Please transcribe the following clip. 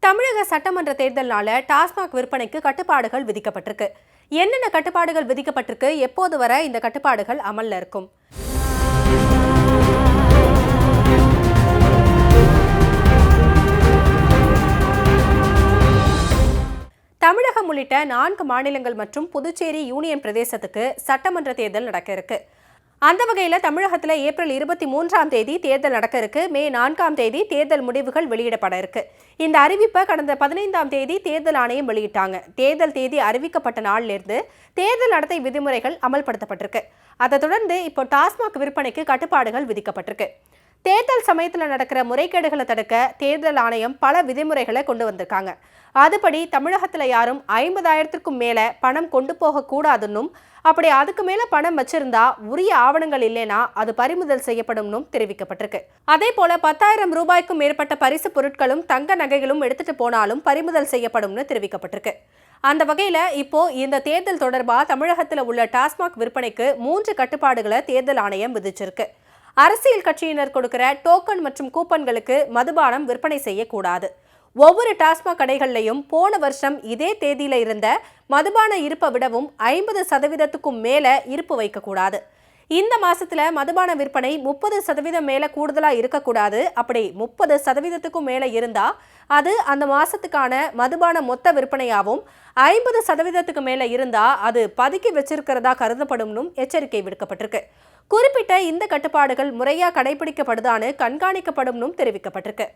தமிழக சட்டமன்ற தேர்தல்னால டாஸ்மாக் விற்பனைக்கு கட்டுப்பாடுகள் விதிக்கப்பட்டிருக்கு. என்னென்ன கட்டுப்பாடுகள் விதிக்கப்பட்டிருக்கு, எப்போது வரை இந்த கட்டுப்பாடுகள் அமல்ல இருக்கும்? தமிழகம் உள்ளிட்ட 4 மாநிலங்கள் மற்றும் புதுச்சேரி யூனியன் பிரதேசத்துக்கு சட்டமன்ற தேர்தல் நடக்க இருக்கு. அந்த வகையில் தமிழகத்தில் ஏப்ரல் 23ஆம் தேதி தேர்தல் நடக்க இருக்கு. மே 4ஆம் தேதி தேர்தல் முடிவுகள் வெளியிடப்பட இருக்கு. இந்த அறிவிப்பை கடந்த 15ஆம் தேதி தேர்தல் ஆணையம் வெளியிட்டாங்க. தேர்தல் தேதி அறிவிக்கப்பட்ட நாளிலிருந்து தேர்தல் நடத்தை விதிமுறைகள் அமல்படுத்தப்பட்டிருக்கு. அதை தொடர்ந்து இப்போ டாஸ்மாக் விற்பனைக்கு கட்டுப்பாடுகள் விதிக்கப்பட்டிருக்கு. தேர்தல் சமயத்தில் நடக்கிற முறைகேடுகளை தடுக்க தேர்தல் ஆணையம் பல விதிமுறைகளை கொண்டு வந்திருக்காங்க. அதுபடி தமிழகத்தில் யாரும் 50,000க்கும் மேல பணம் கொண்டு போகக்கூடாதுன்னும், அப்படி அதுக்கு மேல பணம் வச்சிருந்தா உரிய ஆவணங்கள் இல்லைனா அது பறிமுதல் செய்யப்படும்னு தெரிவிக்கப்பட்டிருக்கு. அதே போல 10,000 ரூபாய்க்கும் மேற்பட்ட பரிசு பொருட்களும் தங்க நகைகளும் எடுத்துட்டு போனாலும் பறிமுதல் செய்யப்படும்னு தெரிவிக்கப்பட்டிருக்கு. அந்த வகையில் இப்போ இந்த தேர்தல் தொடர்பாக தமிழகத்தில் உள்ள டாஸ்மாக் விற்பனைக்கு 3 கட்டுப்பாடுகளை தேர்தல் ஆணையம் விதிச்சிருக்கு. அரசியல் கட்சியினர் கொடுக்கிற டோக்கன் மற்றும் கூப்பன்களுக்கு மதுபானம் விற்பனை செய்யக்கூடாது. ஒவ்வொரு டாஸ்மாக் கடைகள்லையும் போன வருஷம் இதே தேதியில இருந்த மதுபான இருப்பை விடவும் 50%க்கும் மேல இருப்பு வைக்கக்கூடாது. இந்த மாசத்துல மதுபான விற்பனை 30% மேல கூடுதலா இருக்கக்கூடாது. அப்படி 30%க்கும் மேல இருந்தா அது அந்த மாசத்துக்கான மதுபான மொத்த விற்பனையாகவும், 50%க்கு மேல இருந்தா அது பதுக்கி வச்சிருக்கிறதா கருதப்படும்னு எச்சரிக்கை விடுக்கப்பட்டிருக்கு. குறிப்பிட்ட இந்த கட்டுப்பாடுகள் முறையா கடைபிடிக்கப்படுதான்னு கண்காணிக்கப்படும்னு தெரிவிக்கப்பட்டிருக்கு.